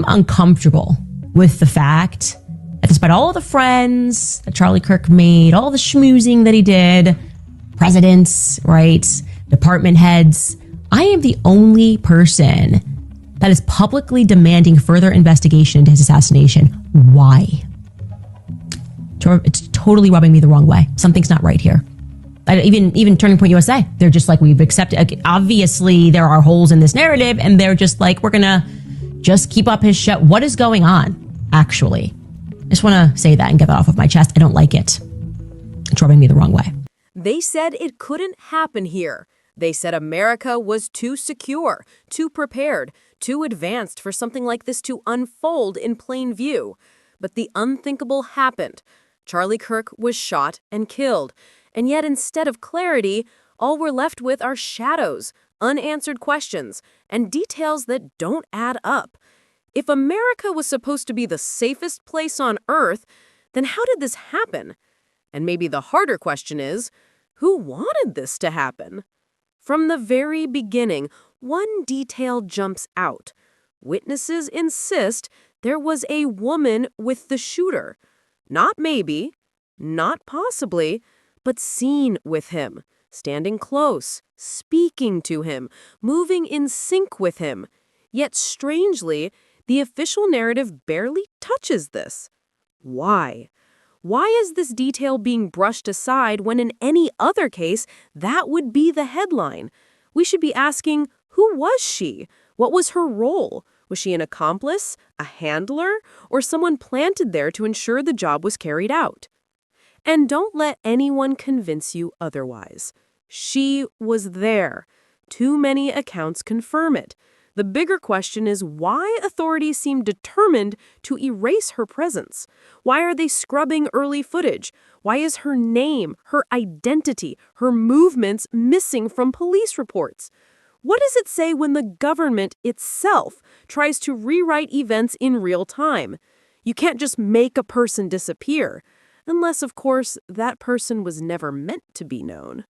I'm uncomfortable with the fact that despite all the friends that Charlie Kirk made, all the schmoozing that he did, presidents, right, department heads, I am the only person that is publicly demanding further investigation into his assassination. Why? It's totally rubbing me the wrong way. Something's not right here. Even Turning Point USA, they're just like, we've accepted, obviously there are holes in this narrative, and they're just like, we're gonna just keep up his show. What is going on, actually? I just want to say that and get that off of my chest. I don't like it. It's rubbing me the wrong way. They said it couldn't happen here. They said America was too secure, too prepared, too advanced for something like this to unfold in plain view. But the unthinkable happened. Charlie Kirk was shot and killed. And yet, instead of clarity, all we're left with are shadows, unanswered questions, and details that don't add up. If America was supposed to be the safest place on Earth, then how did this happen? And maybe the harder question is, who wanted this to happen? From the very beginning, one detail jumps out. Witnesses insist there was a woman with the shooter. Not maybe, not possibly, but seen with him, standing close, speaking to him, moving in sync with him. Yet strangely, the official narrative barely touches this. Why? Why is this detail being brushed aside when in any other case, that would be the headline? We should be asking, who was she? What was her role? Was she an accomplice, a handler, or someone planted there to ensure the job was carried out? And don't let anyone convince you otherwise. She was there. Too many accounts confirm it. The bigger question is why authorities seem determined to erase her presence. Why are they scrubbing early footage? Why is her name, her identity, her movements missing from police reports? What does it say when the government itself tries to rewrite events in real time? You can't just make a person disappear. Unless, of course, that person was never meant to be known.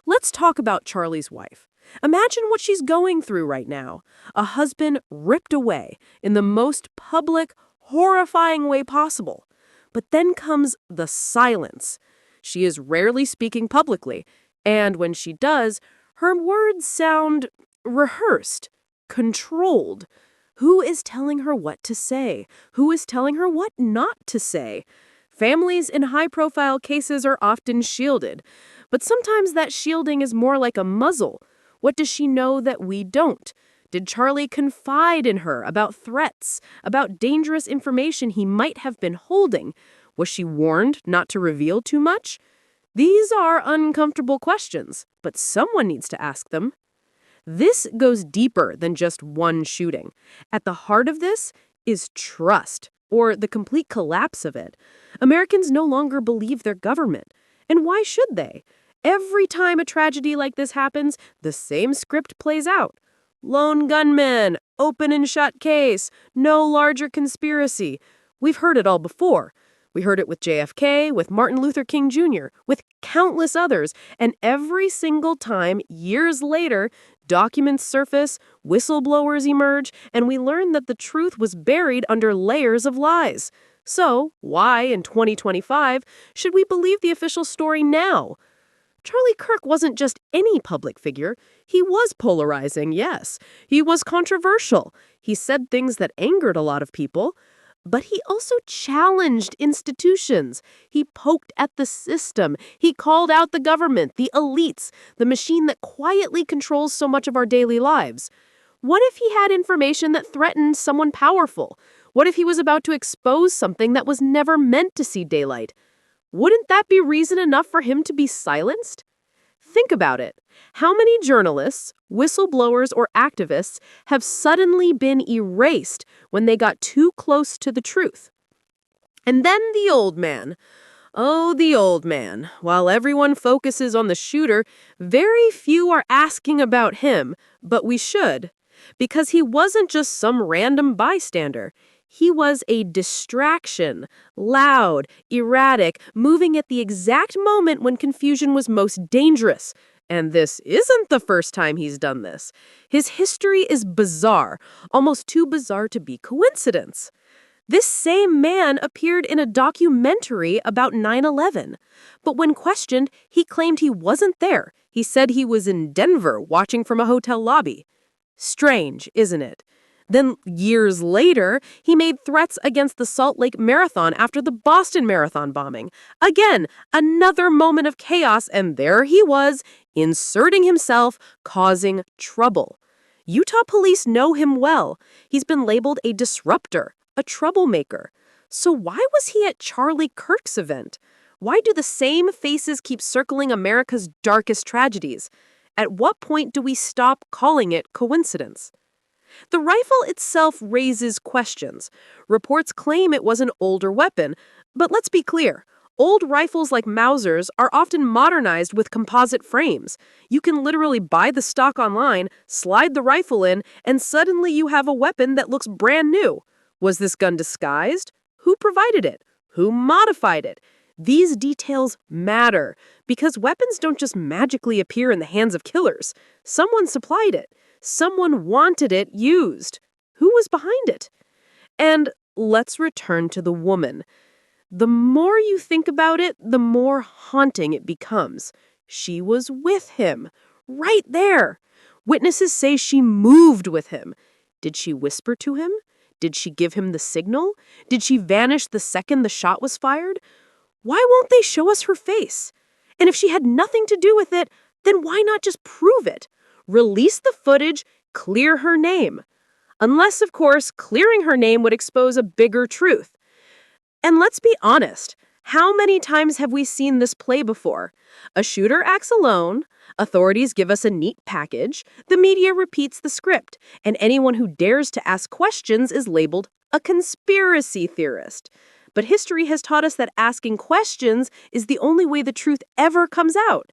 Let's talk about Charlie's wife. Imagine what she's going through right now. A husband ripped away in the most public, horrifying way possible. But then comes the silence. She is rarely speaking publicly, and when she does, her words sound rehearsed, controlled. Who is telling her what to say? Who is telling her what not to say? Families in high-profile cases are often shielded, but sometimes that shielding is more like a muzzle. What does she know that we don't? Did Charlie confide in her about threats, about dangerous information he might have been holding? Was she warned not to reveal too much? These are uncomfortable questions, but someone needs to ask them. This goes deeper than just one shooting. At the heart of this is trust, or the complete collapse of it. Americans no longer believe their government. And why should they? Every time a tragedy like this happens, the same script plays out. Lone gunman, open and shut case, no larger conspiracy. We've heard it all before. We heard it with JFK, with Martin Luther King Jr., with countless others, and every single time, years later, documents surface, whistleblowers emerge, and we learn that the truth was buried under layers of lies. So, why, in 2025, should we believe the official story now? Charlie Kirk wasn't just any public figure. He was polarizing, yes. He was controversial. He said things that angered a lot of people. But he also challenged institutions. He poked at the system. He called out the government, the elites, the machine that quietly controls so much of our daily lives. What if he had information that threatened someone powerful? What if he was about to expose something that was never meant to see daylight? Wouldn't that be reason enough for him to be silenced? Think about it. How many journalists, whistleblowers, or activists have suddenly been erased when they got too close to the truth? And then the old man. Oh, the old man. While everyone focuses on the shooter, very few are asking about him, but we should. Because he wasn't just some random bystander. He was a distraction, loud, erratic, moving at the exact moment when confusion was most dangerous. And this isn't the first time he's done this. His history is bizarre, almost too bizarre to be coincidence. This same man appeared in a documentary about 9/11. But when questioned, he claimed he wasn't there. He said he was in Denver watching from a hotel lobby. Strange, isn't it? Then, years later, he made threats against the Salt Lake Marathon after the Boston Marathon bombing. Again, another moment of chaos, and there he was, inserting himself, causing trouble. Utah police know him well. He's been labeled a disruptor, a troublemaker. So why was he at Charlie Kirk's event? Why do the same faces keep circling America's darkest tragedies? At what point do we stop calling it coincidence? The rifle itself raises questions. Reports claim it was an older weapon, but let's be clear. Old rifles like Mausers are often modernized with composite frames. You can literally buy the stock online, slide the rifle in, and suddenly you have a weapon that looks brand new. Was this gun disguised? Who provided it? Who modified it? These details matter because weapons don't just magically appear in the hands of killers. Someone supplied it. Someone wanted it used. Who was behind it? And let's return to the woman. The more you think about it, the more haunting it becomes. She was with him, right there. Witnesses say she moved with him. Did she whisper to him? Did she give him the signal? Did she vanish the second the shot was fired? Why won't they show us her face? And if she had nothing to do with it, then why not just prove it? Release the footage, clear her name. Unless, of course, clearing her name would expose a bigger truth. And let's be honest, how many times have we seen this play before? A shooter acts alone, authorities give us a neat package, the media repeats the script, and anyone who dares to ask questions is labeled a conspiracy theorist. But history has taught us that asking questions is the only way the truth ever comes out.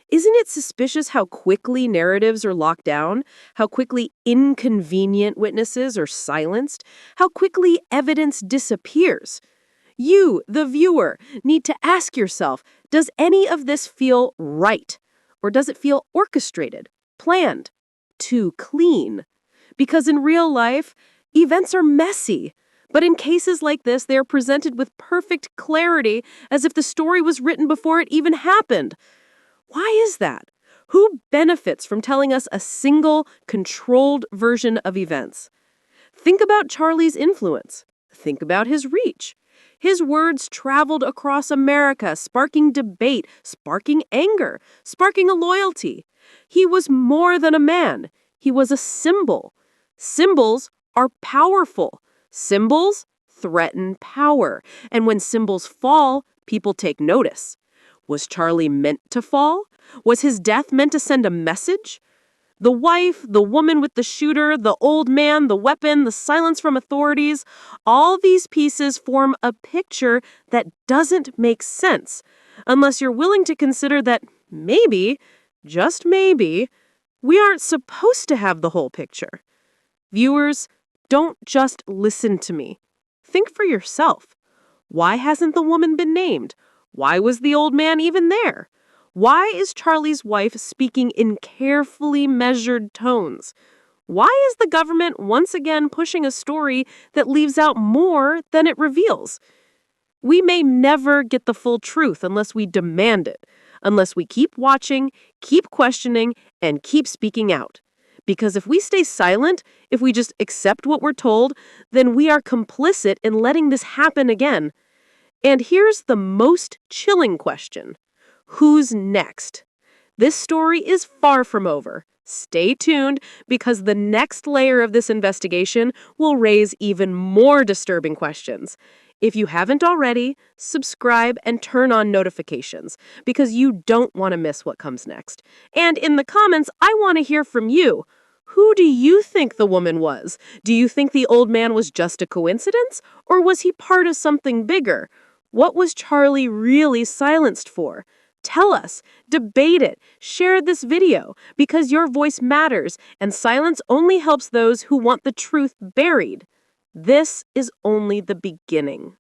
Isn't it suspicious how quickly narratives are locked down, how quickly inconvenient witnesses are silenced, how quickly evidence disappears? You, the viewer, need to ask yourself, does any of this feel right? Or does it feel orchestrated, planned, too clean? Because in real life, events are messy. But in cases like this, they are presented with perfect clarity as if the story was written before it even happened. Why is that? Who benefits from telling us a single, controlled version of events? Think about Charlie's influence. Think about his reach. His words traveled across America, sparking debate, sparking anger, sparking a loyalty. He was more than a man. He was a symbol. Symbols are powerful. Symbols threaten power. And when symbols fall, people take notice. Was Charlie meant to fall? Was his death meant to send a message? The wife, the woman with the shooter, the old man, the weapon, the silence from authorities, all these pieces form a picture that doesn't make sense unless you're willing to consider that maybe, just maybe, we aren't supposed to have the whole picture. Viewers, don't just listen to me. Think for yourself. Why hasn't the woman been named? Why was the old man even there? Why is Charlie's wife speaking in carefully measured tones? Why is the government once again pushing a story that leaves out more than it reveals? We may never get the full truth unless we demand it, unless we keep watching, keep questioning, and keep speaking out. Because if we stay silent, if we just accept what we're told, then we are complicit in letting this happen again. And here's the most chilling question. Who's next? This story is far from over. Stay tuned because the next layer of this investigation will raise even more disturbing questions. If you haven't already, subscribe and turn on notifications because you don't want to miss what comes next. And in the comments, I want to hear from you. Who do you think the woman was? Do you think the old man was just a coincidence? Or was he part of something bigger? What was Charlie really silenced for? Tell us, debate it, share this video, because your voice matters, and silence only helps those who want the truth buried. This is only the beginning.